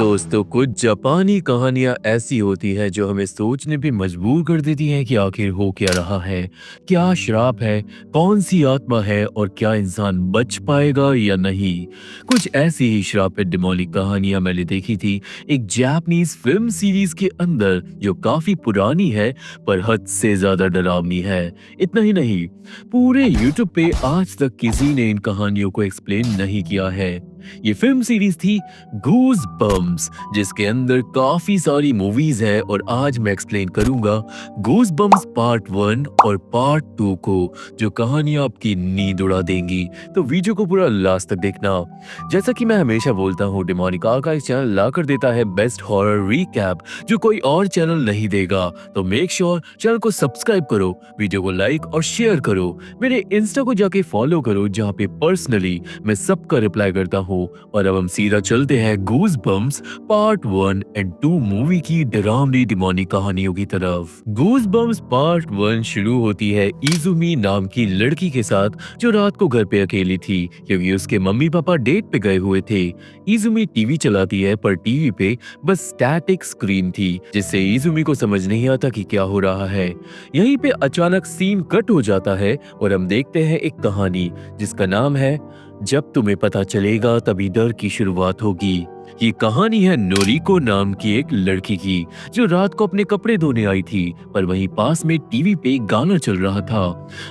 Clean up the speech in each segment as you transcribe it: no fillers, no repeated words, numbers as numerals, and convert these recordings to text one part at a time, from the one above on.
दोस्तों, कुछ जापानी कहानियाँ ऐसी होती हैं जो हमें सोचने पे मजबूर कर देती हैं कि आखिर हो क्या रहा है, क्या श्राप है, कौन सी आत्मा है और क्या इंसान बच पाएगा या नहीं। कुछ ऐसी ही श्रापित डेमोनिक कहानियाँ मैंने देखी थी एक जापानीज फिल्म सीरीज के अंदर जो काफी पुरानी है पर हद से ज्यादा डरावनी है। इतना ही नहीं, पूरे यूट्यूब पे आज तक किसी ने इन कहानियों को एक्सप्लेन नहीं किया है। ये फिल्म सीरीज थी गूज बम्स, जिसके अंदर काफी सारी मूवीज है और आज मैं एक्सप्लेन करूंगा गूज बम्स पार्ट 1 और पार्ट 2 को, जो कहानियां आपकी नींद उड़ा देंगी। तो वीडियो को पूरा लास्ट तक देखना। जैसा कि मैं हमेशा बोलता हूँ, डेमोनिक आर्काइव चैनल ला कर देता है बेस्ट हॉरर रिकैप जो कोई और चैनल नहीं देगा। तो मेक श्योर चैनल को सब्सक्राइब करो, वीडियो को लाइक और शेयर करो, मेरे इंस्टा को जाके फॉलो करो जहाँ पे पर्सनली मैं सबका रिप्लाई करता हूँ। और अब हम सीधा चलते हैं Goosebumps part 1 and 2 movie की डरावनी डिमोनिक कहानियों की तरफ। गूज बम्स पार्ट 1 शुरू होती है इजुमी नाम की लड़की के साथ जो रात को घर पे अकेली थी क्योंकि उसके मम्मी पापा डेट पे गए हुए थे। इजुमी टीवी चलाती है पर टीवी पे बस स्टैटिक स्क्रीन थी जिससे इजुमी को समझ नहीं आता कि क्या हो रहा है। यहीं पे अचानक सीन कट हो जाता है और हम देखते हैं एक कहानी जिसका नाम है जब तुम्हें पता चलेगा तभी डर की शुरुआत होगी। ये कहानी है नोरिको नाम की एक लड़की की जो रात को अपने कपड़े धोने आई थी, पर वहीं पास में टीवी पे गाना चल रहा था।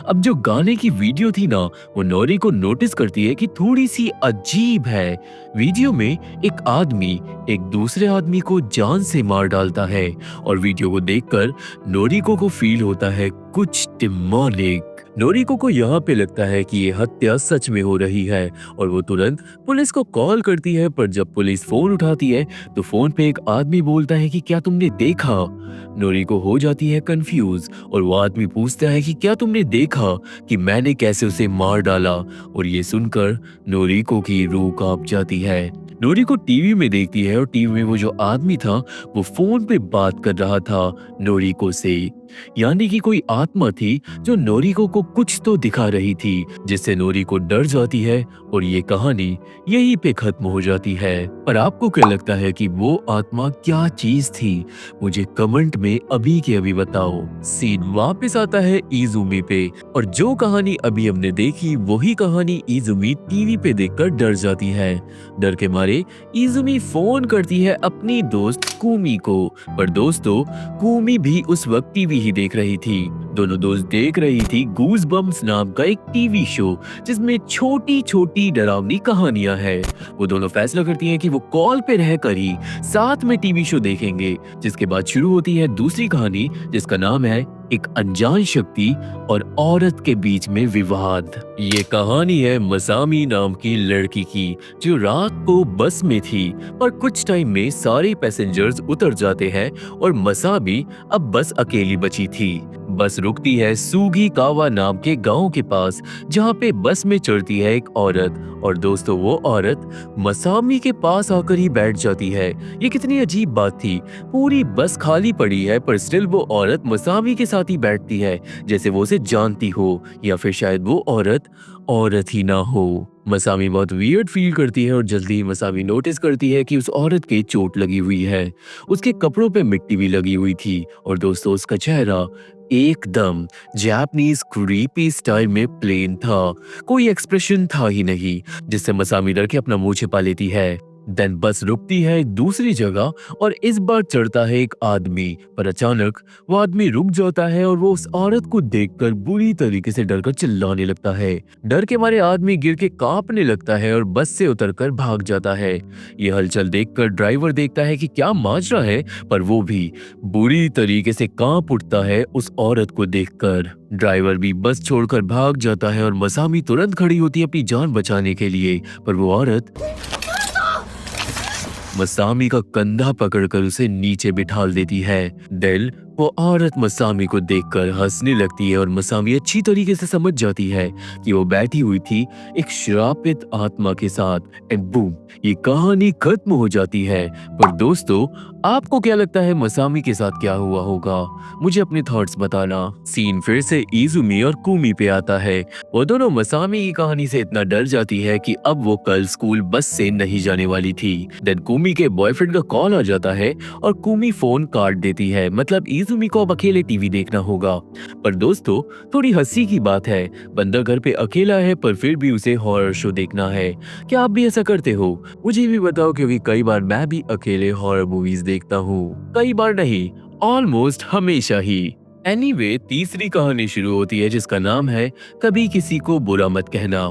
अब जो गाने की वीडियो थी ना, वो नोरिको नोटिस करती है कि थोड़ी सी अजीब है। वीडियो में एक आदमी एक दूसरे आदमी को जान से मार डालता है और वीडियो को देखकर नोरिको को फील होता है कुछ डिमोनिक। नोरिको को यहाँ पे लगता है कि ये हत्या सच में हो रही है और वो तुरंत पुलिस को कॉल करती है, पर जब पुलिस फोन उठाती है तो फोन पे एक आदमी बोलता है कि क्या तुमने देखा। नोरिको हो जाती है कंफ्यूज और वो आदमी पूछता है कि क्या तुमने देखा कि मैंने कैसे उसे मार डाला। और ये सुनकर नोरिको की रूह कांप जाती है। नोरिको टीवी में देखती है और टीवी में वो जो आदमी था वो फोन पे बात कर रहा था नोरिको से, यानी कि कोई आत्मा थी जो नोरिको को कुछ तो दिखा रही थी, जिससे नोरिको डर जाती है और ये कहानी यहीं पे खत्म हो जाती है। पर आपको क्या लगता है कि वो आत्मा क्या चीज थी? मुझे कमेंट में अभी के अभी बताओ। सीन वापस आता है इजुमी पे और जो कहानी अभी हमने देखी वही कहानी इजुमी टीवी पे देखकर डर जाती है। डर के मारे इजुमी फोन करती है अपनी दोस्त कुमी को, पर दोस्तों कुमी भी उस वक्त टीवी ही देख रही थी। दोनों दोस्त देख रही थी गूज बम्स नाम का एक टीवी शो जिसमें छोटी छोटी डरावनी कहानियां हैं। वो दोनों फैसला करती हैं कि वो कॉल पे रहकर ही साथ में टीवी शो देखेंगे, जिसके बाद शुरू होती है दूसरी कहानी जिसका नाम है एक अनजान शक्ति और औरत के बीच में विवाद। ये कहानी है मसामी नाम की लड़की की जो रात को बस में थी, पर कुछ टाइम में सारे पैसेंजर्स उतर जाते हैं और मसामी अब बस अकेली बची थी। बस रुकती है सूगी कावा नाम के गांव के पास जहां पे बस में चढ़ती है एक औरत, और दोस्तों वो औरत मसामी के पास आकर ही बैठ जाती है। ये कितनी अजीब बात थी, पूरी बस खाली पड़ी है पर स्टिल वो औरत मसामी के साथ ही बैठती है जैसे वो उसे जानती हो, या फिर शायद वो औरत ही ना हो। मसामी बहुत वियर्ड फील करती है और जल्दी ही मसामी नोटिस करती है कि उस औरत के चोट लगी हुई है, उसके कपड़ों पे मिट्टी भी लगी हुई थी और दोस्तों उसका चेहरा एकदम जापानीज क्रीपी स्टाइल में प्लेन था, कोई एक्सप्रेशन था ही नहीं, जिससे मसामी डर के अपना मुंह छिपा लेती है। देन बस रुकती है एक दूसरी जगह और इस बार चढ़ता है एक आदमी, पर अचानक वो आदमी रुक जाता है और वो उस औरत को देखकर बुरी तरीके से डरकर चिल्लाने लगता है। डर के मारे आदमी गिर के कांपने लगता है और बस से उतरकर भाग जाता है। ये हलचल देखकर ड्राइवर देखता है कि क्या माजरा है, पर वो भी बुरी तरीके से कांप उठता है उस औरत को देखकर। ड्राइवर भी बस छोड़कर भाग जाता है और मसामी तुरंत खड़ी होती है अपनी जान बचाने के लिए, पर वो औरत मसामी का कंधा पकड़कर उसे नीचे बिठाल देती है। दिल वो औरत मसामी को देखकर हंसने लगती है और मसामी अच्छी तरीके से समझ जाती है कि वो बैठी हुई थी एक श्रापित आत्मा के साथ। एंड बूम, ये कहानी खत्म हो जाती है। पर दोस्तों, आपको क्या लगता है मसामी के साथ क्या हुआ होगा? मुझे अपने थॉट्स बताना। सीन फिर से इजुमी और कुमी पे आता है। वो दोनों मसामी की कहानी से इतना डर जाती है कि अब वो कल स्कूल बस से नहीं जाने वाली थी। देन कुमी के बॉयफ्रेंड का कॉल आ जाता है और कुमी फोन काट देती है। मतलब इजुमी को अब अकेले टीवी देखना होगा। पर दोस्तों, थोड़ी हंसी की बात है, बंदा घर पे अकेला है पर फिर भी उसे हॉरर शो देखना है। क्या आप भी ऐसा करते हो? मुझे भी बताओ, क्योंकि कई बार मैं भी अकेले हॉरर मूवीज देखता हूँ। कई बार नहीं, ऑलमोस्ट हमेशा ही। एनीवे, तीसरी कहानी शुरू होती है जिसका नाम है कभी किसी को बुरा मत कहना।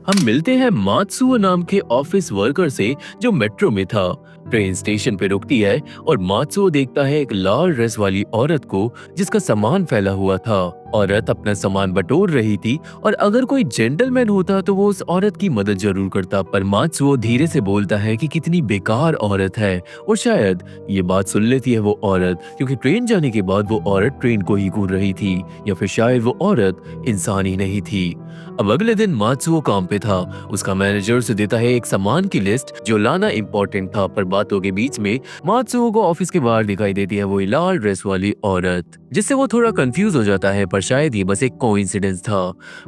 हम मिलते हैं मात्सुओ नाम के ऑफिस वर्कर से जो मेट्रो में था। ट्रेन स्टेशन पे रुकती है और मात्सुओ देखता है एक लाल ड्रेस वाली औरत को जिसका सामान फैला हुआ था। औरत अपना सामान बटोर रही थी और अगर कोई जेंटलमैन होता तो वो उस औरत की मदद जरूर करता। पर मात्सुओ धीरे से बोलता है कि कितनी बेकार औरत है, और शायद ये बात सुन लेती है वो औरत, क्योंकि ट्रेन जाने के बाद वो औरत ट्रेन को ही घूर रही थी, या फिर शायद वो औरत इंसान ही नहीं थी। अब अगले दिन मात्सुओ काम पे था। उसका मैनेजर उसे देता है एक सामान की लिस्ट जो लाना इम्पोर्टेंट था। पर बातों के बीच में मात्सुओ को ऑफिस के बाहर दिखाई देती है वही लाल ड्रेस वाली औरत, जिससे वो थोड़ा कंफ्यूज हो जाता है। पर शायद ये बस एक कोइंसिडेंस था।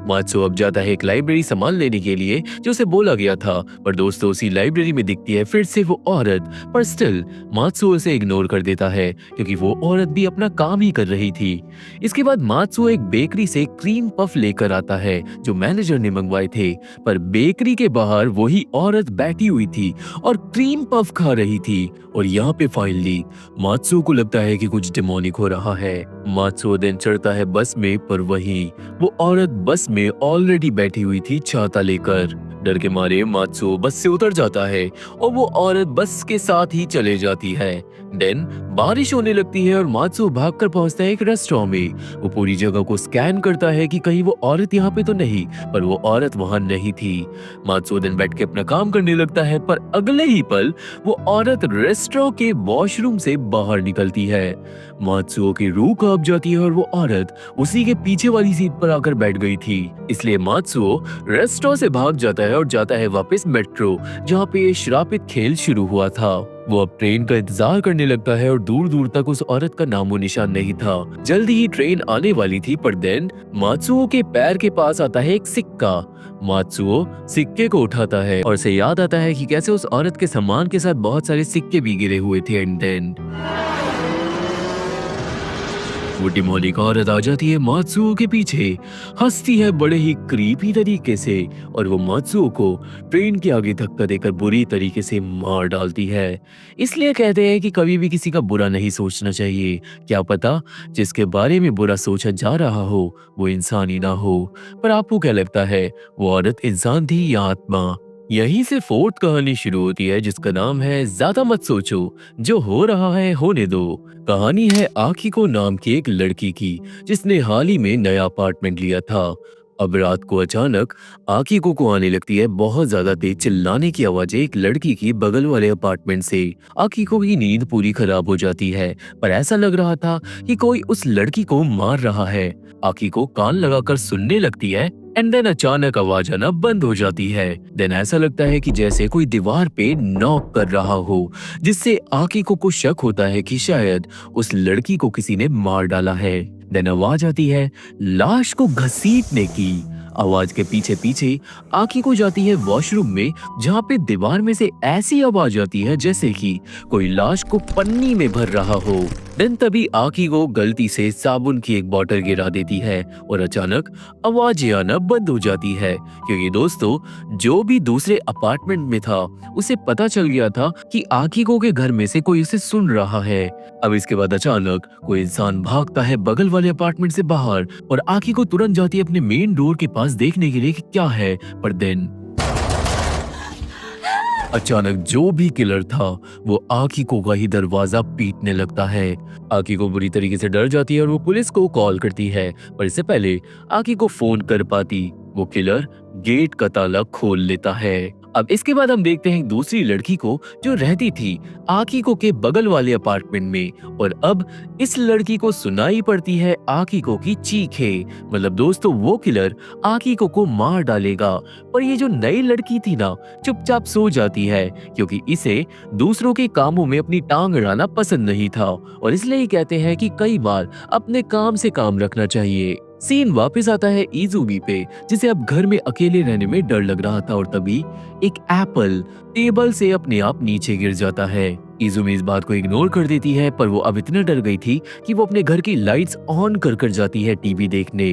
मात्सुओ अब जाता है एक लाइब्रेरी सामान लेने के लिए जो उसे बोला गया था। पर दोस्तों, उसी लाइब्रेरी में दिखती है फिर से वो औरत। पर स्टिल मात्सुओ उसे इग्नोर कर देता है क्योंकि वो औरत भी अपना काम ही कर रही थी। इसके बाद मात्सुओ एक बेकरी से क्रीम पफ लेकर आता है जो मैनेजर ने मंगवाए थे। पर बेकरी के बाहर वही औरत बैठी हुई थी और क्रीम पफ खा रही थी। और यहाँ पे फाइनली मात्सुओ को लगता है कि कुछ डिमोनिक हो रहा है। मात्सुओ दिन चढ़ता है बस में, पर वही वो औरत बस में ऑलरेडी बैठी हुई थी छाता लेकर। डर के मारे मात्सुओ बस से उतर जाता है और वो औरत बस के साथ ही चले जाती है। देन बारिश होने लगती है और मात्सुओ भागकर पहुंचता है एक रेस्टोरेंट में। वो पूरी जगह को स्कैन करता है कि कहीं वो औरत यहाँ पे तो नहीं, पर वो औरत वहां नहीं थी। मात्सुओ दिन बैठ के अपना काम करने लगता है, पर अगले ही पल वो औरत रेस्टोरेंट के वॉशरूम से बाहर निकलती है। मात्सुओ की रूह कांप जाती है और वो औरत उसी के पीछे वाली सीट पर आकर बैठ गई थी। इसलिए मात्सुओ रेस्टोरेंट से भाग जाता है और जाता है वापस मेट्रो, जहाँ पे ये श्रापित खेल शुरू हुआ था। वो अब ट्रेन का इंतजार करने लगता है और दूर दूर तक उस औरत का नामो निशान नहीं था। जल्दी ही ट्रेन आने वाली थी, पर देन मात्सुओ के पैर के पास आता है एक सिक्का। मात्सुओ सिक्के को उठाता है और उसे याद आता है कि कैसे उस औरत के सामान के साथ बहुत सारे सिक्के भी गिरे हुए थे। एंड देन वो डिमोनिक औरत आ जाती है मात्सुओ के पीछे, हंसती है बड़े ही क्रीपी तरीके से, और वो मात्सुओ को ट्रेन के आगे धक्का देकर बुरी तरीके से मार डालती है। इसलिए कहते हैं कि कभी भी किसी का बुरा नहीं सोचना चाहिए। क्या पता जिसके बारे में बुरा सोचा जा रहा हो वो इंसान ही ना हो। पर आपको क्या लगता है, वो औरत इंसान थी या आत्मा? यहीं से फोर्थ कहानी शुरू होती है जिसका नाम है ज्यादा मत सोचो, जो हो रहा है होने दो। कहानी है आकिको नाम की एक लड़की की जिसने हाल ही में नया अपार्टमेंट लिया था। अब रात को अचानक आकिको को आने लगती है बहुत ज्यादा तेज चिल्लाने की आवाजें एक लड़की की बगल वाले अपार्टमेंट से। आकिको की नींद पूरी खराब हो जाती है, पर ऐसा लग रहा था कि कोई उस लड़की को मार रहा है। आकिको कान लगाकर सुनने लगती है एंड देन अचानक आवाज आना बंद हो जाती है। देन ऐसा लगता है कि जैसे कोई दीवार पे नॉक कर रहा हो, जिससे आकिको को शक होता है कि शायद उस लड़की को किसी ने मार डाला है। देन आवाज आती है लाश को घसीटने की। आवाज के पीछे पीछे आकिको जाती है वॉशरूम में, जहाँ पे दीवार में से ऐसी आवाज आती है जैसे कि कोई लाश को पन्नी में भर रहा हो। देन तभी आकिको गलती से साबुन की एक बोतल गिरा देती है और अचानक आवाजें आना बंद हो जाती है, क्योंकि दोस्तों जो भी दूसरे अपार्टमेंट में था उसे पता चल गया था कि आकिको के घर में से कोई उसे सुन रहा है। अब इसके बाद अचानक कोई इंसान भागता है बगल वाले अपार्टमेंट से बाहर और आकिको तुरंत जाती है अपने मेन डोर के पास देखने के लिए कि क्या है। पर देन अचानक जो भी किलर था वो आकिको का ही दरवाजा पीटने लगता है। आकिको बुरी तरीके से डर जाती है और वो पुलिस को कॉल करती है, पर इससे पहले आकिको फोन कर पाती वो किलर गेट का ताला खोल लेता है। अब इसके बाद हम देखते हैं दूसरी लड़की को जो रहती थी आकिको के बगल वाले अपार्टमेंट में, और अब इस लड़की को सुनाई पड़ती है आकिको की चीखें। मतलब दोस्तों वो किलर आकिको को मार डालेगा। पर ये जो नई लड़की थी ना, चुपचाप सो जाती है क्योंकि इसे दूसरों के कामों में अपनी टांग अड़ाना पसंद नहीं था, और इसलिए ही कहते हैं कि कई बार अपने काम से काम रखना चाहिए। सीन वापस आता है इजुमी पे, जिसे अब घर में अकेले रहने में डर लग रहा था, और तभी एक एप्पल टेबल से अपने आप नीचे गिर जाता है। इजुमी इस बात को इग्नोर कर देती है, पर वो अब इतना डर गई थी कि वो अपने घर की लाइट्स ऑन कर जाती है टीवी देखने।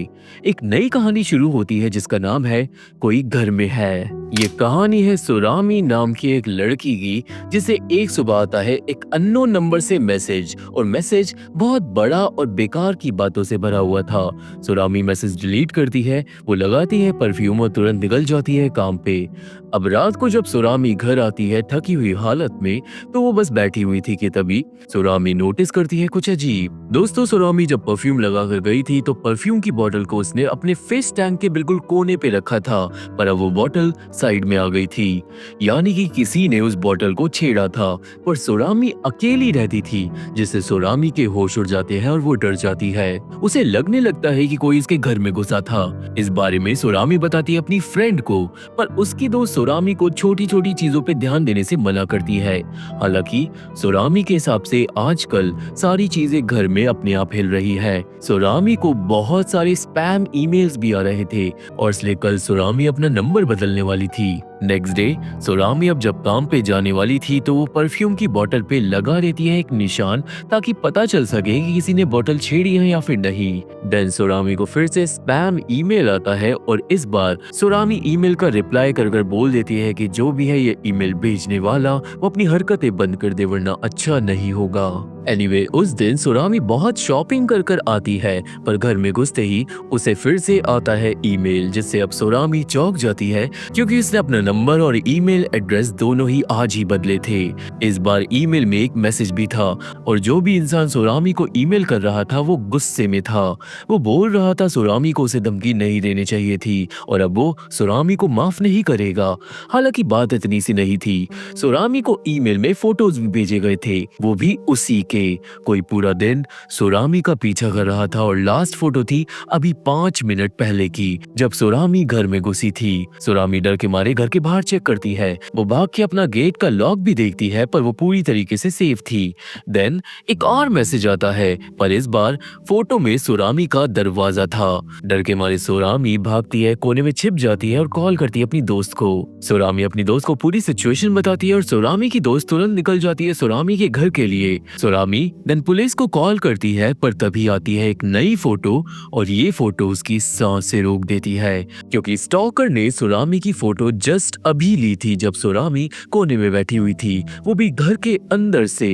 एक नई कहानी शुरू होती है जिसका नाम है कोई घर में है। ये कहानी है सुरामी नाम की एक लड़की की, जिसे एक सुबह आता है एक अननोन नंबर से मैसेज, और मैसेज बहुत बड़ा और बेकार की बातों से भरा हुआ था। सुरामी मैसेज डिलीट करती है, वो लगाती है परफ्यूम और तुरंत निकल जाती है काम पे। अब रात को जब सुरामी घर आती है थकी हुई हालत में, तो वो बस बैठी हुई थी कि तभी सुरामी नोटिस करती है कुछ अजीब। दोस्तों सुरामी जब परफ्यूम लगा कर गई थी तो परफ्यूम की बोतल को उसने अपने फिश टैंक के बिल्कुल कोने पे रखा था, पर अब वो बोतल साइड में आ गई थी, यानी कि किसी ने उस बोतल को छेड़ा था। पर सुरामी अकेली रहती थी, जिससे सुरामी के होश उड़ जाते हैं और वो डर जाती है। उसे लगने लगता है कि कोई इसके घर में घुसा था। इस बारे में सुरामी बताती है अपनी फ्रेंड को, पर उसकी दोस्त सुरामी को छोटी छोटी चीजों पे ध्यान देने से मना करती है। हालांकि सुरामी के हिसाब से आजकल सारी चीजें घर में अपने आप हिल रही है। सुरामी को बहुत सारे स्पैम ईमेल्स भी आ रहे थे, और इसलिए कल सुरामी अपना नंबर बदलने वाली थी। नेक्स्ट डे सुरामी अब जब काम पे जाने वाली थी तो वो परफ्यूम की बोतल पे लगा देती है एक निशान, ताकि पता चल सके कि किसी ने बोतल छेड़ी है या फिर नहीं। देन सुरामी को फिर से स्पैम ईमेल आता है, और इस बार सुरामी ईमेल का रिप्लाई कर बोल देती है कि जो भी है ये ईमेल भेजने वाला वो अपनी हरकतें बंद कर दे, वरना अच्छा नहीं होगा। एनीवे उस दिन सुरामी बहुत शॉपिंग कर आती है, पर घर में घुसते ही उसे फिर से आता है ईमेल, जिससे अब सुरामी चौंक जाती है क्योंकि उसने अपना नंबर और ईमेल एड्रेस दोनों ही आज ही बदले थे। इस बार ईमेल में एक मैसेज भी था, और जो भी इंसान सुरामी को ईमेल कर रहा था वो गुस्से में था। वो बोल रहा था सुरामी को उसे धमकी नहीं देनी चाहिए थी, और अब वो सुरामी को माफ नहीं करेगा। हालांकि बात इतनी सी नहीं थी, सुरामी को ईमेल में फोटोज भी भेजे गए थे, वो भी उसी के। कोई पूरा दिन सुरामी का पीछा कर रहा था, और लास्ट फोटो थी अभी 5 मिनट पहले की, जब सुरामी घर में घुसी थी। सुरामी डर के मारे घर के बाहर चेक करती है, वो भाग के अपना गेट का लॉक भी देखती है, पर वो पूरी तरीके से सेफ थी। देन एक और मैसेज आता है, पर इस बार फोटो में सुरामी का दरवाजा था। डर के मारे सुरामी भागती है, कोने में छिप जाती है और कॉल करती है अपनी दोस्त को। सुरामी अपनी दोस्त को पूरी सिचुएशन बताती है, और सुरामी की दोस्त तुरंत निकल जाती है सुरामी के घर के लिए। सुरामी देन पुलिस को कॉल करती है, पर तभी आती है एक नई फोटो, और ये फोटो उसकी सांस से रोक देती है, क्योंकि स्टॉकर ने सुरामी की फोटो जस्ट अभी ली थी जब सुरामी कोने में बैठी हुई थी, वो भी घर के अंदर से।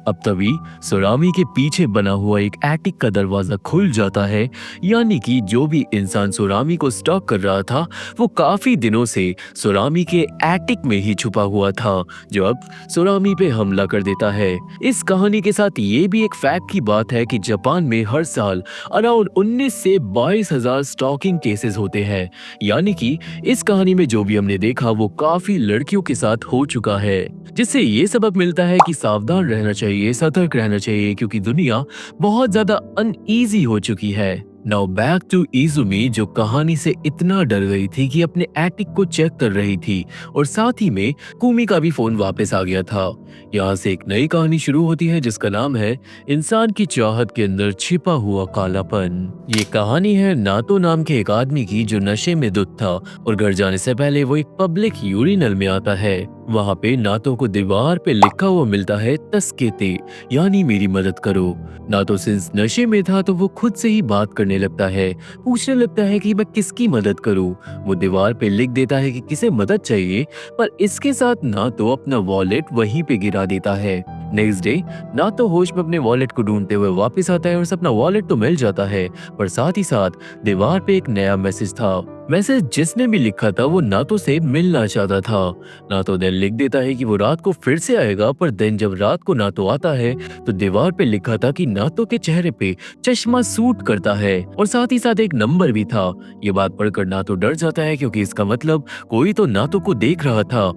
अब तभी सुरामी के पीछे बना हुआ एक एटिक का दरवाजा खुल जाता है, यानी कि जो भी इंसान सुरामी को स्टॉक कर रहा था वो काफी दिनों से सुरामी के एटिक में ही छुपा हुआ था, जो अब सुरामी पे हमला कर देता है। इस कहानी के साथ ये भी एक फैक्ट की बात है कि जापान में हर साल अराउंड 19 से 22 हजार स्टॉकिंग केसेस होते हैं, यानी कि इस कहानी में जो भी हमने देखा वो काफी लड़कियों के साथ हो चुका है, जिससे ये सबक मिलता है कि सावधान रहना चाहिए, सतर्क रहना चाहिए, क्योंकि दुनिया बहुत ज्यादा अनईजी हो चुकी है। नाउ बैक टू इजुमी, जो कहानी से इतना डर गई थी कि अपने एटिक को चेक कर रही थी, और साथ ही में कुमी का भी फोन वापस आ गया था। यहाँ से एक नई कहानी शुरू होती है जिसका नाम है इंसान की चाहत के अंदर छिपा हुआ कालापन। ये कहानी है नातो नाम के एक आदमी की जो नशे में धुत था, और घर जाने से पहले वो एक पब्लिक यूरिनल में आता है। वहाँ पे नातो को दीवार पे लिखा हुआ मिलता है तस्केते, यानी मेरी मदद करो। नातो सिंस नशे में था तो वो खुद से ही बात करने लगता है, पूछने लगता है कि मैं किसकी मदद करूं। वो दीवार पे लिख देता है कि किसे मदद चाहिए, पर इसके साथ नातो अपना वॉलेट वहीं पे गिरा देता है। नेक्स्ट डे नातो होश में अपने वॉलेट को ढूंढते हुए वापस आता है, और अपना वॉलेट तो मिल जाता है, पर साथ ही साथ दीवार पे एक नया मैसेज था। वैसे जिसने भी लिखा था वो नातो से मिलना चाहता था। नातो देन लिख देता है कि वो रात को फिर से आएगा, पर देन जब रात को नातो आता है तो दीवार पे लिखा था कि नातो के चेहरे पे चश्मा सूट करता है और साथ ही साथ एक नंबर भी था। ये बात पढ़कर नातो डर जाता है क्योंकि इसका मतलब कोई तो नातो को देख रहा था।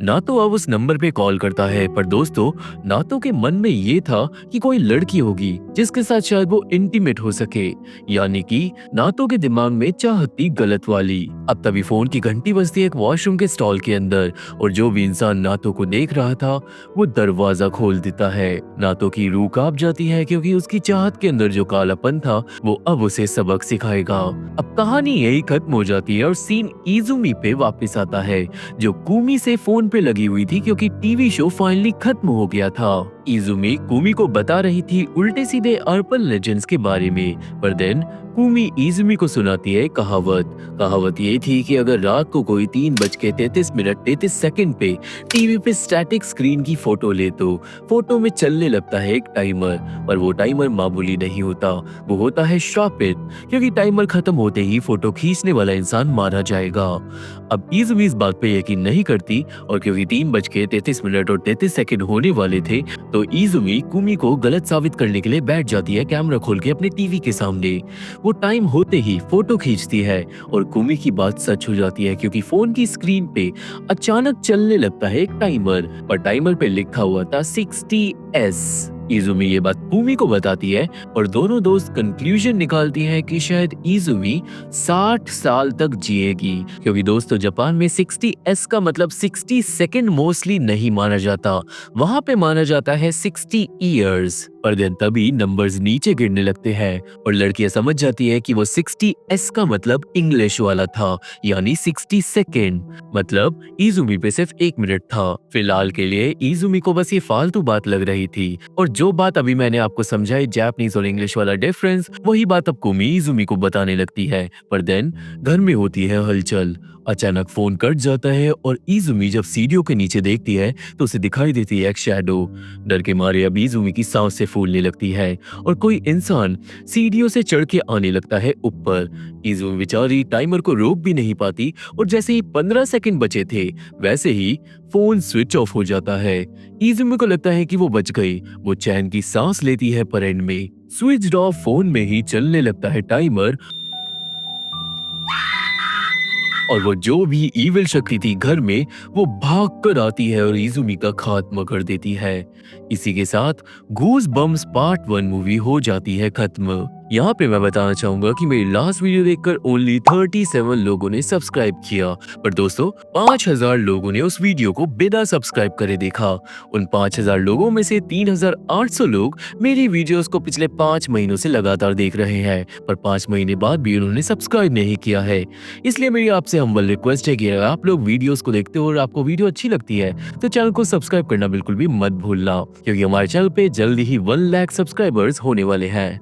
नातो अब उस नंबर पे कॉल करता है, पर दोस्तों नातो के मन में ये था कि कोई लड़की होगी जिसके साथ शायद वो इंटीमेट हो सके, यानी कि नातो के दिमाग में चाहत थी गलत वाली। अब तभी फोन की घंटी बजती है एक वॉशरूम के स्टॉल के अंदर और जो भी इंसान नातो को देख रहा था वो दरवाजा खोल देता है। नातो की रूह कांप जाती है क्योंकि उसकी चाहत के अंदर जो कालापन था वो अब उसे सबक सिखाएगा। अब कहानी यही खत्म हो जाती है और सीन इजुमी पे वापस आता है जो कुमी से फोन पे लगी हुई थी क्योंकि टीवी शो फाइनली खत्म हो गया था। इजुमी कुमी को बता रही थी उल्टे सीधे अर्पल लेजेंड्स के बारे में, पर देन कुमी इजुमी को सुनाती है कहावत ये थी कि अगर रात को कोई 3:33 पे टीवी पे स्टैटिक स्क्रीन की फोटो ले तो फोटो में चलने लगता है एक टाइमर, पर वो टाइमर मामूली नहीं होता, वो होता है श्रापित, क्योंकि टाइमर खत्म होते ही फोटो खींचने वाला इंसान मारा जाएगा। अब इजुमी इस बात पे यकीन नहीं करती और क्योंकि 3:33 होने वाले थे तो इजुमी कुमी को गलत साबित करने के लिए बैठ जाती है कैमरा खोल के अपने टीवी के सामने। वो टाइम होते ही फोटो खींचती है और कुमी की बात सच हो जाती है क्योंकि फोन की स्क्रीन पे अचानक चलने लगता है एक टाइमर, पर टाइमर पे लिखा हुआ था 60S। इजुमी ये बात कुमी को बताती है और दोनों दोस्त कंक्लूजन निकालती हैं कि शायद इजुमी 60 साल तक जिएगी, क्योंकि दोस्तों जापान में 60S का मतलब 60 सेकंड मोस्टली नहीं माना जाता, वहां पे माना जाता है 60 ईयर्स। पर दिन तभी नंबर्स नीचे गिरने लगते हैं और लड़कियां समझ जाती है कि वो 60S का मतलब इंग्लिश वाला था, यानी 60 सेकेंड, मतलब इजुमी पे सिर्फ 1 मिनट था। फिलहाल के लिए इजुमी को बस ये फालतू बात लग रही थी और जो बात अभी मैंने आपको समझाई जापानीज और इंग्लिश वाला डिफरेंस, वही बात अब कुमी इजुमी को बताने लगती है। पर देन घर में होती है हलचल, अचानक फोन कट जाता है और इजुमी जब सीढ़ियों के नीचे देखती है तो उसे दिखाई देती है एक शैडो। डर के मारे अब इजुमी की सांसें फूलने लगती है और कोई इंसान सीढ़ियों से चढ़ के आने लगता है ऊपर। इजुमी बेचारी टाइमर को रोक भी नहीं पाती और जैसे ही 15 सेकंड बचे थे वैसे ही फोन स्विच ऑफ हो जाता है। इजुमी को लगता है कि वो बच गई, वो चैन की सांस लेती है, पर एंड में स्विच ऑफ फोन में ही चलने लगता है टाइमर और वो जो भी इविल शक्ति थी घर में वो भाग कर आती है और इजुमी का खात्मा कर देती है। इसी के साथ गूज बम्स पार्ट 1 मूवी हो जाती है खत्म। यहाँ पे मैं बताना चाहूंगा कि मेरी लास्ट वीडियो देखकर ओनली 37 लोगों ने सब्सक्राइब किया, पर दोस्तों 5000 लोगों ने उस वीडियो को बिना सब्सक्राइब करे देखा। उन 5000 लोगों में से 3800 लोग मेरी वीडियोस को पिछले 5 महीनों से लगातार देख रहे हैं, पर 5 महीने बाद भी उन्होंने सब्सक्राइब नहीं किया है। इसलिए मेरी आपसे हम्बल रिक्वेस्ट है कि अगर आप लोग वीडियोस को देखते हो और आपको वीडियो अच्छी लगती है तो चैनल को सब्सक्राइब करना बिल्कुल भी मत भूलना, क्योंकि हमारे चैनल पे जल्दी ही 1 लाख सब्सक्राइबर्स होने वाले हैं।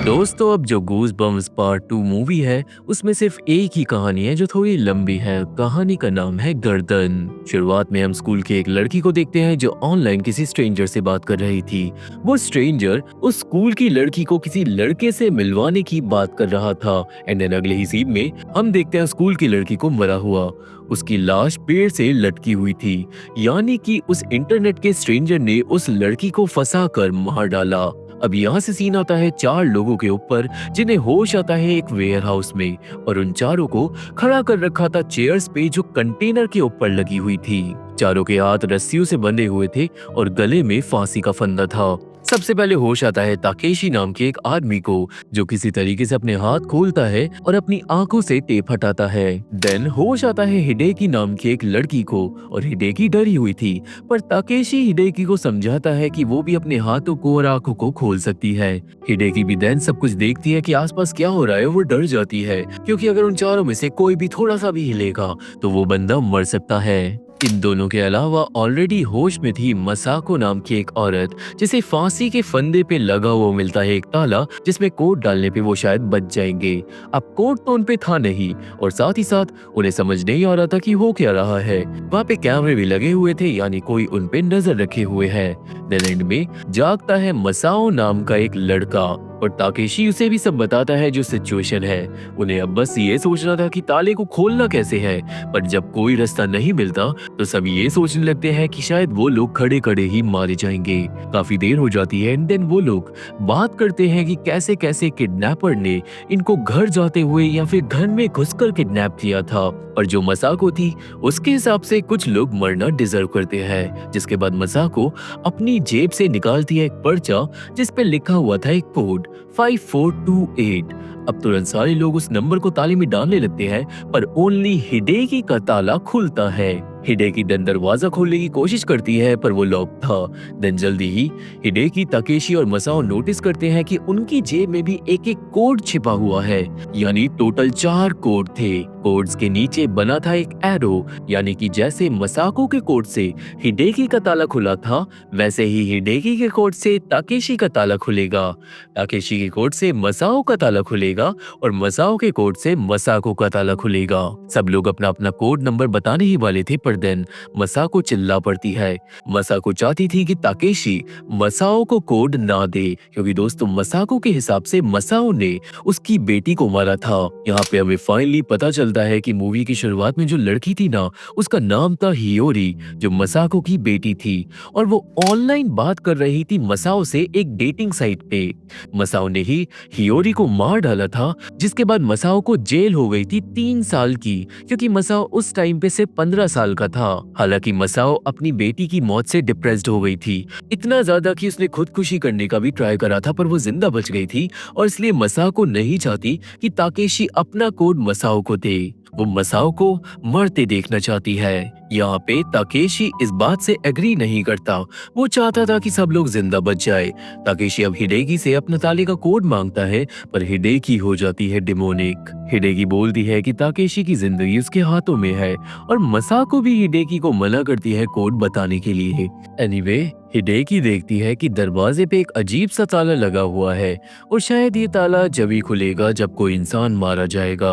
दोस्तों अब जो गूज बम्स पार्ट 2 मूवी है उसमें सिर्फ एक ही कहानी है जो थोड़ी लंबी है। कहानी का नाम है गर्दन। शुरुआत में हम स्कूल की एक लड़की को देखते हैं जो ऑनलाइन किसी स्ट्रेंजर से बात कर रही थी। वो स्ट्रेंजर उस स्कूल की लड़की को किसी लड़के से मिलवाने की बात कर रहा था एंड देन अगले ही सीन में हम देखते हैं स्कूल की लड़की को मरा हुआ, उसकी लाश पेड़ से लटकी हुई थी, यानी कि उस इंटरनेट के स्ट्रेंजर ने उस लड़की को फंसा कर मार डाला। अब यहाँ से सीन आता है 4 लोगों के ऊपर जिन्हें होश आता है एक वेयर हाउस में और उन चारों को खड़ा कर रखा था चेयर्स पे जो कंटेनर के ऊपर लगी हुई थी। चारों के हाथ रस्सियों से बंधे हुए थे और गले में फांसी का फंदा था। सबसे पहले होश आता है ताकेशी नाम के एक आदमी को जो किसी तरीके से अपने हाथ खोलता है और अपनी आंखों से टेप हटाता है। देन होश आता है हिडेकी नाम की एक लड़की को और हिडेकी डरी हुई थी, पर ताकेशी हिडेकी को समझाता है कि वो भी अपने हाथों को और आंखों को खोल सकती है। हिडेकी भी देन सब कुछ देखती है कि आसपास क्या हो रहा है, वो डर जाती है क्योंकि अगर उन चारों में से कोई भी थोड़ा सा भी हिलेगा तो वो बंदा मर सकता है। इन दोनों के अलावा ऑलरेडी होश में थी मसाको नाम की एक औरत जिसे फांसी के फंदे पे लगा हुआ मिलता है एक ताला जिसमें कोड डालने पे वो शायद बच जाएंगे। अब कोड तो उन पे था नहीं और साथ ही साथ उन्हें समझ नहीं आ रहा था कि हो क्या रहा है। वहाँ पे कैमरे भी लगे हुए थे, यानी कोई उन पे नजर रखे हुए है। देन एंड में जागता है मसाओ नाम का एक लड़का, और ताकेशी उसे भी सब बताता है जो सिचुएशन है। उन्हें अब बस ये सोचना था कि ताले को खोलना कैसे है, पर जब कोई रास्ता नहीं मिलता तो सब ये सोचने लगते हैं कि शायद वो लोग खड़े खड़े ही मारे जाएंगे। काफी देर हो जाती है एंड देन वो लोग बात करते हैं कि कैसे कैसे किडनैपर ने इनको घर जाते हुए या फिर घर में घुसकर किडनैप किया था। और जो मसाको थी उसके हिसाब से कुछ लोग मरना डिजर्व करते हैं। जिसके बाद मसाको अपनी जेब से निकालती है एक पर्चा जिस पे लिखा हुआ था एक कोड 5428। अब तुरंत सारे लोग उस नंबर को ताले में डालने लगते हैं, पर ओनली हिडेकी का ताला खुलता है। हिडेकी देन दरवाजा खोलने की कोशिश करती है पर वो लॉक था। देन जल्दी ही हिडेकी, ताकेशी और मसाओ नोटिस करते हैं कि उनकी जेब में भी एक एक कोड छिपा हुआ है, यानी टोटल 4 कोड थे। कोड्स के नीचे बना था एक एरो, यानी कि जैसे मसाको के कोड से हिडेकी का ताला खुला था वैसे ही हिडेकी के कोड से ताकेशी का ताला खुलेगा, ताकेशी के कोड से मसाओ का ताला खुलेगा और मसाओ के कोड से मसाको का ताला खुलेगा। सब लोग अपना अपना कोड नंबर बताने ही वाले थे, पर देन मसाको चिल्ला पड़ती है। मसाको चाहती थी कि ताकेशी मसाओ को कोड ना दे, क्योंकि दोस्तों मसाको के हिसाब से मसाओ ने उसकी बेटी को मारा था। यहाँ पे हमें फाइनली पता चलता है कि मूवी की शुरुआत में जो लड़की थी ना, उसका नाम था हियोरी, जो मसाको की बेटी थी, और वो ऑनलाइन बात कर रही थी मसाओ से एक डेटिंग साइट पे। मसाओ ने ही हियोरी को मार डाला था, जिसके बाद मसाओ को जेल हो गई थी 3 साल की, क्योंकि मसाओ उस टाइम पे सिर्फ 15 साल का था। हालांकि मसाओ अपनी बेटी की मौत से डिप्रेस्ड हो गई थी, इतना ज्यादा कि उसने खुदकुशी करने का भी ट्राई करा था, पर वो जिंदा बच गई थी। और इसलिए मसाओ को नहीं चाहती कि ताकेशी अपना कोड मसाओ को दे, वो मसाओ को मरते देखना चाहती है। यहाँ पे ताकेशी इस बात से एग्री नहीं करता, वो चाहता था कि सब लोग जिंदा बच जाए। ताकेशी अब हिडेकी से अपने ताले का कोड मांगता है, पर हिडेकी हो जाती है डिमोनिक। हिडेकी बोलती है कि ताकेशी की जिंदगी उसके हाथों में है, और मसाको भी हिडेकी को मना करती है कोड बताने के लिए। एनीवे, हिडेकी देखती है कि दरवाजे पे एक अजीब सा ताला लगा हुआ है, और शायद ये ताला जब ही खुलेगा जब कोई इंसान मारा जाएगा।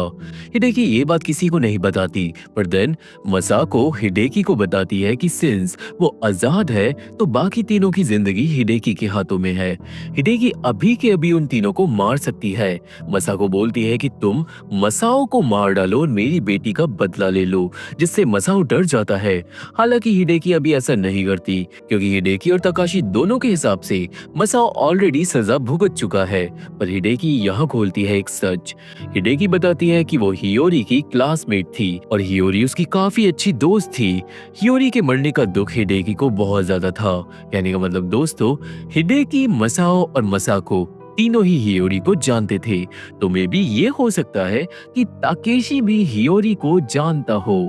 हिडेकी ये बात किसी को नहीं बताती, पर देन मसाको हिडेकी को बताती है कि सिंस वो आजाद है तो बाकी तीनों की जिंदगी हिडेकी के हाथों में है। हिडेकी अभी के अभी उन तीनों को मार सकती है। मसाको बोलती है कि तुम मसाओ को मार डालो और मेरी बेटी का बदला ले लो, जिससे मसाओ डर जाता है। हालांकि हिडेकी अभी ऐसा नहीं करती, क्योंकि हिडेकी और तकाशी दोनों के हिसाब से मसाओ ऑलरेडी सजा भुगत चुका है। पर हिडेकी यहाँ खोलती है एक सच। हिडेकी बताती है कि वो हियोरी की क्लासमेट थी और हियोरी उसकी काफी अच्छी दोस्त थी। हियोरी के मरने का दुख हिडेकी को बहुत ज्यादा था। कहने का मतलब दोस्तों, हिडेकी, मसाओ और मसाको तीनों ही हियोरी को जानते थे, तो मे बी ये हो सकता है कि ताकेशी भी हियोरी को जानता हो।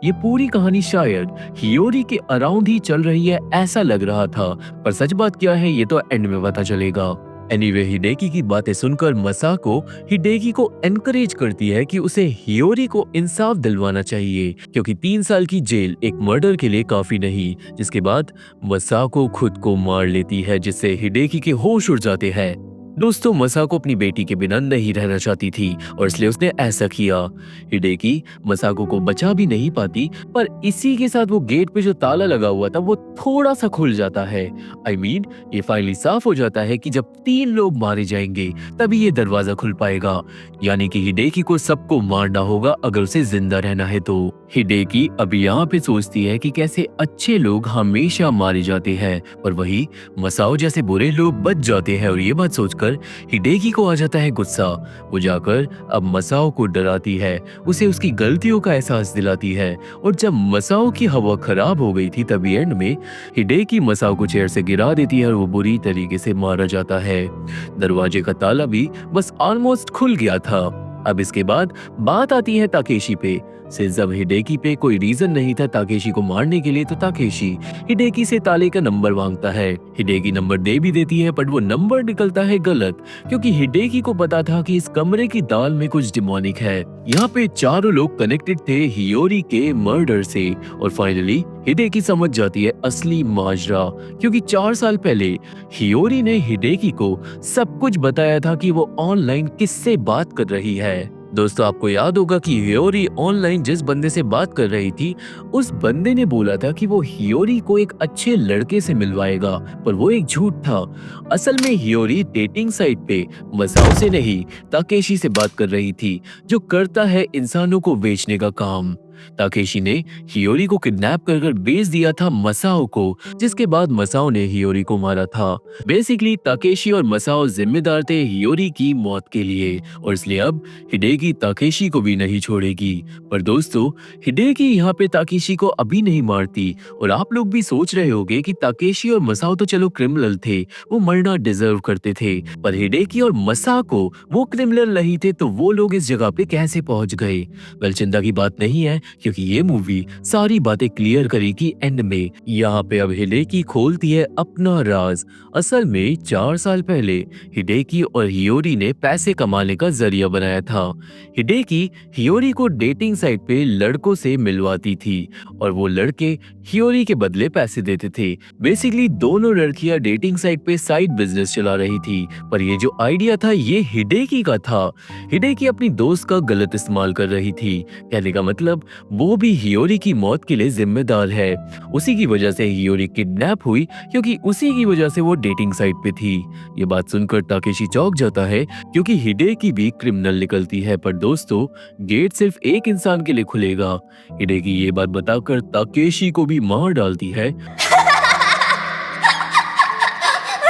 ये पूरी कहानी शायद हियोरी के अराउंड ही चल रही है ऐसा लग रहा था, पर सच बात क्या है ये तो एंड में पता चलेगा। एनीवे, हिडेकी की बातें सुनकर मसाको हिडेकी को एनकरेज करती है कि उसे हियोरी को इंसाफ दिलवाना चाहिए, क्योंकि 3 साल की जेल एक मर्डर के लिए काफी नहीं। जिसके बाद मसाको खुद को मार लेती है, जिससे हिडेकी के होश उड़ जाते हैं। दोस्तों, मसाको अपनी बेटी के बिना नहीं रहना चाहती थी और इसलिए उसने ऐसा किया। हिडेकी मसाको को बचा भी नहीं पाती, पर इसी के साथ वो गेट पे जो ताला लगा हुआ था वो थोड़ा सा खुल जाता है। I mean, ये फाइनली साफ हो जाता है कि जब 3 लोग मारे जाएंगे तभी ये दरवाजा खुल पाएगा, यानी कि हिडेकी को सबको मारना होगा अगर उसे जिंदा रहना है तो। हिडेकी अभी यहाँ पे सोचती है कि कैसे अच्छे लोग हमेशा मारे जाते हैं, पर वही मसाओ जैसे बुरे लोग बच जाते हैं, और ये बात सोचकर हिडेकी को आ जाता है गुस्सा। वो जाकर अब मसाओ को डराती है, उसे उसकी गलतियों का एहसास दिलाती है, और जब मसाओ की हवा खराब हो गई थी तभी एंड में हिडेकी मसाओ को चेयर से गिरा देती है और वो बुरी तरीके से मारा जाता है। दरवाजे का ताला भी बस ऑलमोस्ट खुल गया था। अब इसके बाद बात आती है ताकेशी पे। से जब हिडेकी पे कोई रीजन नहीं था ताकेशी को मारने के लिए, तो ताकेशी हिडेकी से ताले का नंबर मांगता है। हिडेकी नंबर दे भी देती है, बट वो नंबर निकलता है गलत, क्योंकि हिडेकी को पता था कि इस कमरे की दाल में कुछ डिमोनिक है। यहाँ पे चारों लोग कनेक्टेड थे हियोरी के मर्डर से, और फाइनली हिडेकी समझ जाती है असली माजरा, क्योंकि 4 साल पहले हियोरी ने हिडेकी को सब कुछ बताया था कि वो ऑनलाइन किससे बात कर रही है। दोस्तों आपको याद होगा कि हियोरी ऑनलाइन जिस बंदे से बात कर रही थी, उस बंदे ने बोला था कि वो हियोरी को एक अच्छे लड़के से मिलवाएगा, पर वो एक झूठ था। असल में हियोरी डेटिंग साइट पे मसाओ से नहीं, ताकेशी से बात कर रही थी, जो करता है इंसानों को बेचने का काम। ताकेशी ने हियोरी को किडनैप कर बेच दिया था मसाओ को, जिसके बाद मसाओ ने हियोरी को मारा था। बेसिकली ताकेशी और मसाओ जिम्मेदार थे हियोरी की मौत के लिए, और इसलिए अब हिडेकी ताकेशी को भी नहीं छोड़ेगी। पर दोस्तों, हिडेकी यहाँ पे ताकेशी को अभी नहीं मारती, और आप लोग भी सोच रहे होंगे कि ताकेशी और मसाओ तो चलो क्रिमिनल थे, वो मरना डिजर्व करते थे, पर हिडेकी और मसाको वो क्रिमिनल नहीं थे, तो वो लोग इस जगह पे कैसे पहुंच गए? वेल, चिंता की बात नहीं है, क्योंकि ये मूवी सारी बातें क्लियर करेगी एंड में। यहाँ पे अब हिडेकी खोलती है अपना राज। असल में 4 साल पहले हिडेकी और हियोरी ने पैसे कमाने का जरिया बनाया था। हिडेकी हियोरी को डेटिंग साइट पे लड़कों से मिलवाती थी, और वो लड़के हियोरी के बदले पैसे देते थे। बेसिकली दोनों लड़कियां डेटिंग साइट पे साइड बिजनेस चला रही थी, पर ये जो आइडिया था ये हिडेकी का था। हिडेकी अपनी दोस्त का गलत इस्तेमाल कर रही थी। कहने का मतलब वो भी हियोरी की मौत के लिए जिम्मेदार है। उसी की वजह से हियोरी किडनैप हुई, क्योंकि उसी की वजह से वो डेटिंग साइट पे थी। ये बात सुनकर ताकेशी चौंक जाता है, क्योंकि हिडेकी भी क्रिमिनल निकलती है। पर दोस्तों, गेट सिर्फ एक इंसान के लिए खुलेगा। हिडेकी ये बात बताकर ताकेशी को भी मार डालती है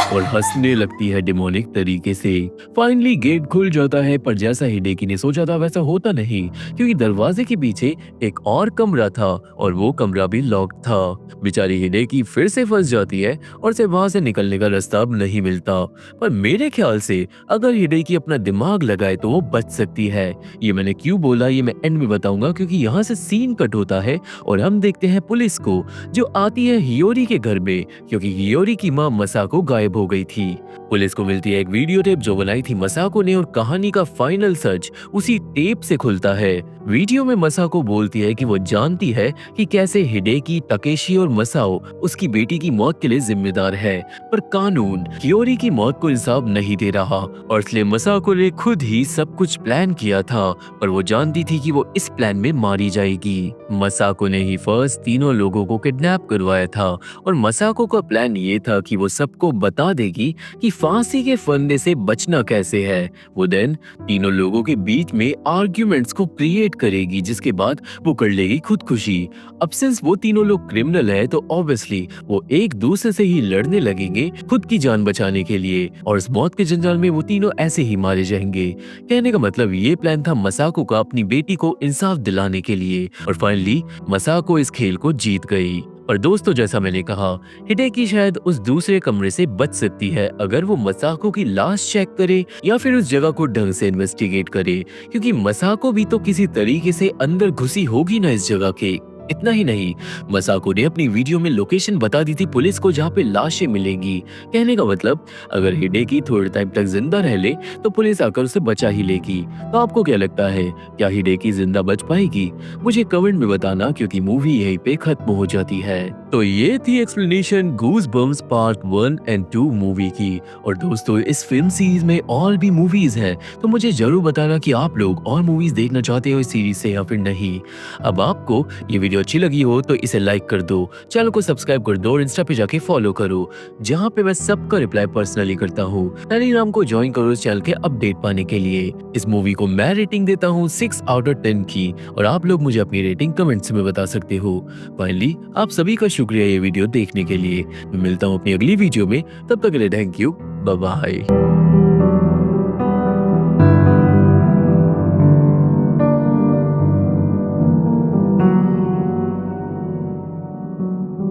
और हंसने लगती है डिमोनिक तरीके से। फाइनली गेट खुल जाता है, पर जैसा हिडेकी ने सोचा था वैसा होता नहीं, क्योंकि दरवाजे के पीछे एक और कमरा था, और वो कमरा भी लॉक्ड था। बेचारी हिडेकी फिर से फंस जाती है, और से वहां से निकलने का रास्ता अब नहीं मिलता। पर मेरे ख्याल से अगर हिडेकी अपना दिमाग लगाए तो वो बच सकती है। ये मैंने क्यों बोला ये मैं एंड में बताऊंगा, क्योंकि यहाँ से सीन कट होता है और हम देखते हैं पुलिस को, जो आती है हियोरी के घर में, क्योंकि हियोरी की माँ मसाको गायब हो गई थी। पुलिस को मिलती है एक वीडियो टेप जो बनाई थी मसाको ने, और कहानी का फाइनल सच उसी टेप से खुलता है। वीडियो में मसाको बोलती है कि वो जानती है कि कैसे हिडेकी, ताकेशी और मसाओ उसकी बेटी की मौत के लिए जिम्मेदार है, पर कानून हियोरी की मौत को इंसाफ नहीं दे रहा, और इसलिए मसाको ने खुद ही सब कुछ प्लान किया था, पर वो जानती थी कि वो इस प्लान में मारी जाएगी। मसाको ने ही फर्स्ट तीनों लोगों को किडनैप करवाया था, और मसाको का प्लान ये था कि वो सबको बता देगी कि फांसी के फंदे से बचना कैसे है। वो देन तीनों लोगों के बीच में आर्ग्यूमेंट्स को क्रिएट करेगी, जिसके बाद वो कर लेगी खुदकुशी। अब सिंस वो तीनों लोग क्रिमिनल है, तो ऑब्वियसली वो एक दूसरे से ही लड़ने लगेंगे खुद की जान बचाने के लिए, और इस मौत के जंजाल में वो तीनों ऐसे ही मारे जाएंगे। कहने का मतलब ये प्लान था मसाको का अपनी बेटी को इंसाफ दिलाने के लिए, और फाइनली मसाको इस खेल को जीत गई। और दोस्तों, जैसा मैंने कहा, हिडेकी शायद उस दूसरे कमरे से बच सकती है अगर वो मसाको की लाश चेक करे या फिर उस जगह को ढंग से इन्वेस्टिगेट करे, क्योंकि मसाको भी तो किसी तरीके से अंदर घुसी होगी ना इस जगह के। इतना ही नहीं, मसाको ने अपनी वीडियो में लोकेशन बता दी थी पुलिस को जहाँ पे लाशें मिलेंगी। कहने का मतलब अगर हिडेकी थोड़े टाइम तक जिंदा रह ले तो पुलिस आकर उसे बचा ही लेगी। तो आपको क्या लगता है, क्या हिडेकी जिंदा बच पाएगी? मुझे कमेंट में बताना, क्योंकि मूवी यहीं पे खत्म हो जाती है। तो ये थी explanation goosebumps part 1 and 2 movie की। और दोस्तों, इस फिल्म सीरीज में और भी मूवीज हैं, तो मुझे जरूर बताना कि आप लोग और मूवीज देखना चाहते हो इस सीरीज से या फिर नहीं। अब आपको ये वीडियो अच्छी लगी हो तो इसे लाइक कर दो, चैनल को सब्सक्राइब कर दो, और इंस्टा पे जाके फॉलो करो, जहाँ पे मैं सबका रिप्लाई पर्सनली करता हूँ। टेलीग्राम को ज्वाइन करो इस चैनल के अपडेट पाने के लिए। इस मूवी को मैं रेटिंग देता हूँ 6 आउट ऑफ 10 की, और आप लोग मुझे अपनी रेटिंग कमेंट्स में बता सकते हो। फाइनली आप सभी का शुक्रिया ये वीडियो देखने के लिए। मैं मिलता हूँ अपनी अगली वीडियो में, तब तक के लिए थैंक यू, बाय बाय।